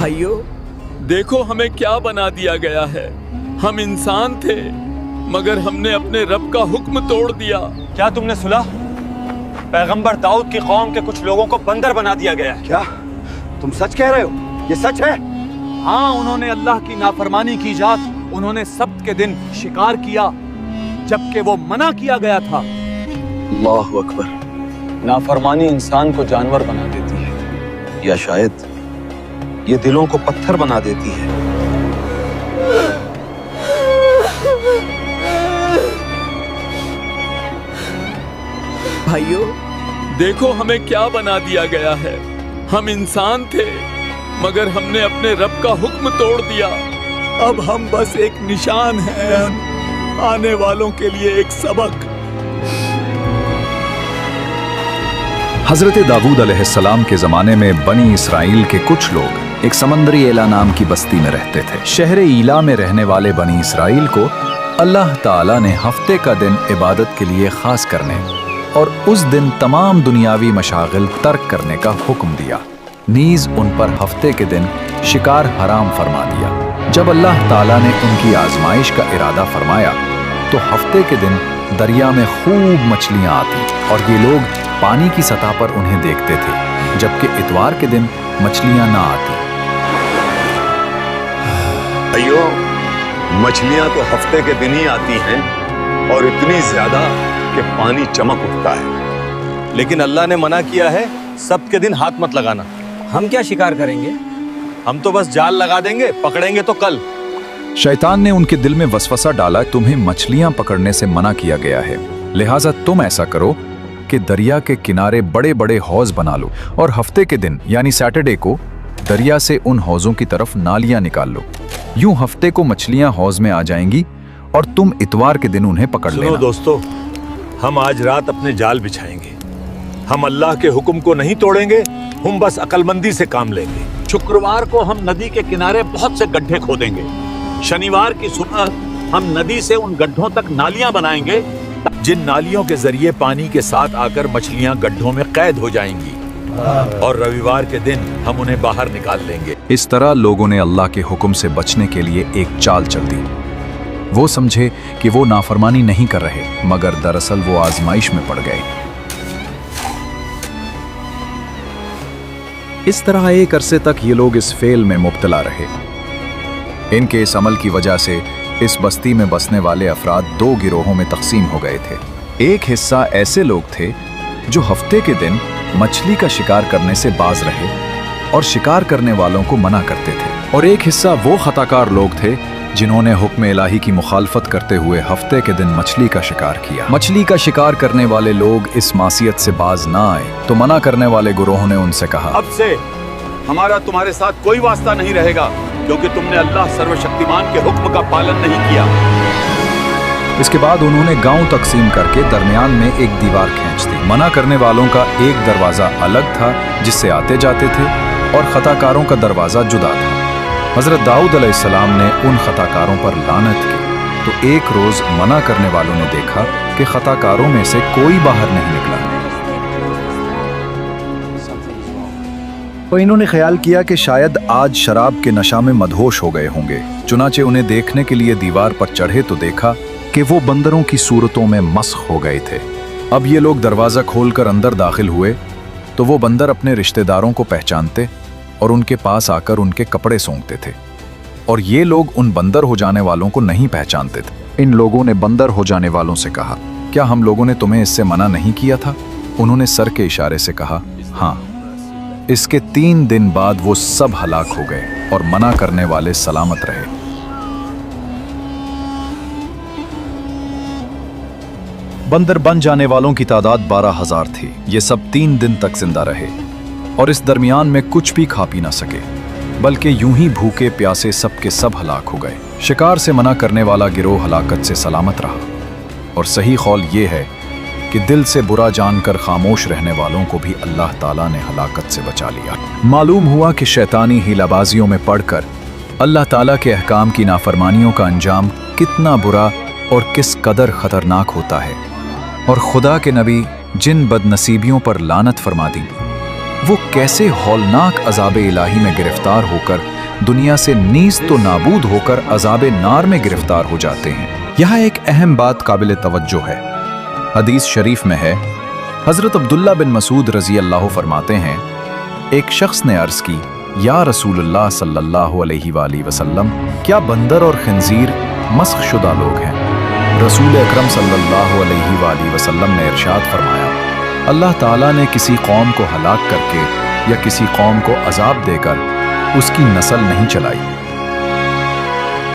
भाइयों, देखो हमें क्या बना दिया गया है। हम इंसान थे मगर हमने अपने रब का हुक्म तोड़ दिया। क्या तुमने सुना? पैगंबर दाऊद की कौम के कुछ लोगों को बंदर बना दिया गया है। क्या तुम सच कह रहे हो? ये सच है? हाँ, उन्होंने अल्लाह की नाफरमानी की जात, उन्होंने सब्त के दिन शिकार किया जबकि वो मना किया गया था। अल्लाहु अकबर। नाफरमानी इंसान को जानवर बना देती है, या शायद ये दिलों को पत्थर बना देती है। भाइयों, देखो हमें क्या बना दिया गया है। हम इंसान थे मगर हमने अपने रब का हुक्म तोड़ दिया। अब हम बस एक निशान हैं, आने वालों के लिए एक सबक। हजरत दाऊद अलैहिस्सलाम के ज़माने में बनी इसराइल के कुछ लोग एक समंदरी एला नाम की बस्ती में रहते थे। शहर ईला में रहने वाले बनी इसराइल को अल्लाह ताला ने हफ्ते का दिन इबादत के लिए खास करने और उस दिन तमाम दुनियावी मशागिल तर्क करने का हुक्म दिया। नीज उन पर हफ्ते के दिन शिकार हराम फरमा दिया। जब अल्लाह ताला ने उनकी आजमाइश का इरादा फरमाया तो हफ्ते के दिन दरिया में खूब मछलियां आती और ये लोग पानी की सतह पर उन्हें देखते थे, जबकि इतवार के दिन मछलियां ना आती। अयो, मछलियां तो हफ्ते के दिन ही आती हैं और इतनी ज्यादा कि पानी चमक उठता है। लेकिन अल्लाह ने मना किया है सब्त के दिन हाथ मत लगाना। हम क्या शिकार करेंगे? हम तो बस जाल लगा देंगे, पकड़ेंगे तो कल। शैतान ने उनके दिल में वसवसा डाला, तुम्हें मछलियां पकड़ने से मना किया गया है, लिहाजा तुम ऐसा करो कि दरिया के किनारे बड़े बड़े हौज बना लो और हफ्ते के दिन यानी सैटरडे को दरिया से उन हौजों की तरफ नालियां निकाल लो। यूं हफ्ते को मछलियां हौज में आ जाएंगी और तुम इतवार के दिन उन्हें पकड़ लेना। दोस्तों, हम आज रात अपने जाल बिछाएंगे। हम अल्लाह के हुक्म को नहीं तोड़ेंगे, हम बस अक्लमंदी से काम लेंगे। शुक्रवार को हम नदी के किनारे बहुत से गड्ढे खोदेंगे। शनिवार की सुबह हम नदी से उन गड्ढों तक नालियां बनाएंगे, जिन नालियों के जरिए पानी के साथ आकर मछलियां गड्ढों में कैद हो जाएंगी, और रविवार के दिन हम उन्हें बाहर निकाल लेंगे। इस तरह लोगों ने अल्लाह के हुक्म से बचने के लिए एक चाल चल दी। वो समझे कि वो नाफरमानी नहीं कर रहे, मगर दरअसल वो आजमाइश में पड़ गए। इस तरह एक अरसे तक ये लोग इस फेल में मुब्तला रहे। इनके इस अमल की वजह से इस बस्ती में बसने वाले अफराद दो गिरोहों में तकसीम हो गए थे। एक हिस्सा ऐसे लोग थे जो हफ्ते के दिन मछली का शिकार करने से बाज रहे और शिकार करने वालों को मना करते थे, और एक हिस्सा वो खताकार लोग थे जिन्होंने हुक्म इलाही की मुखालफत करते हुए हफ्ते के दिन मछली का शिकार किया। मछली का शिकार करने वाले लोग इस मासियत से बाज ना आए तो मना करने वाले गुरोह ने उनसे कहा, अब से हमारा तुम्हारे साथ कोई वास्ता नहीं रहेगा, क्योंकि तुमने अल्लाह सर्वशक्तिमान के हुक्म का पालन नहीं किया। इसके बाद उन्होंने गांव तकसीम करके दरमियान में एक दीवार खींच दी। मना करने वालों का एक दरवाजा अलग था जिससे आते जाते थे, और खताकारों का दरवाजा जुदा था। हजरत दाऊद अलैहिस्सलाम ने उन खताकारों पर लानत की तो एक रोज मना करने वालों ने देखा कि खताकारों में से कोई बाहर नहीं निकला। तो इन्होंने ख्याल किया कि शायद आज शराब के नशा में मदहोश हो गए होंगे। चुनाचे उन्हें देखने के लिए दीवार पर चढ़े तो देखा कि वो बंदरों की सूरतों में मस्ख हो गए थे। अब ये लोग दरवाजा खोलकर अंदर दाखिल हुए तो वो बंदर अपने रिश्तेदारों को पहचानते और उनके पास आकर उनके कपड़े सूंघते थे, और ये लोग उन बंदर हो जाने वालों को नहीं पहचानते थे। इन लोगों ने बंदर हो जाने वालों से कहा, क्या हम लोगों ने तुम्हें इससे मना नहीं किया था? उन्होंने सर के इशारे से कहा, हाँ। इसके 3 दिन बाद वो सब हलाक हो गए और मना करने वाले सलामत रहे। बंदर बन जाने वालों की तादाद 12,000 थी। ये सब 3 दिन तक जिंदा रहे और इस दरमियान में कुछ भी खा पी ना सके, बल्कि यूं ही भूखे प्यासे सब के सब हलाक हो गए। शिकार से मना करने वाला गिरोह हलाकत से सलामत रहा, और सही कौल ये है कि दिल से बुरा जानकर खामोश रहने वालों को भी अल्लाह ताला ने हलाकत से बचा लिया। मालूम हुआ कि शैतानी हीलाबाजियों में पड़कर अल्लाह ताला के अहकाम की नाफरमानियों का अंजाम कितना बुरा और किस कदर खतरनाक होता है, और खुदा के नबी जिन बदनसीबियों पर लानत फरमा दी वो कैसे हौलनाक अज़ाब इलाही में गिरफ्तार होकर दुनिया से नीस तो नाबूद होकर अजाब नार में गिरफ्तार हो जाते हैं। यहाँ एक अहम बात काबिल तवज्जो है। हदीस शरीफ में है, हजरत अब्दुल्ला बिन मसूद रजी अल्लाह फरमाते हैं, एक शख्स ने अर्ज की, या रसूलुल्लाह सल्लल्लाहु अलैहि वसल्लम, क्या बंदर और खंजीर मस्ख शुदा लोग हैं? रसूल अकरम सल्लल्लाहु अलैहि वसल्लम ने इरशाद फरमाया, अल्लाह ताला ने किसी कौम को हलाक करके या किसी कौम को अजाब देकर उसकी नस्ल नहीं चलाई।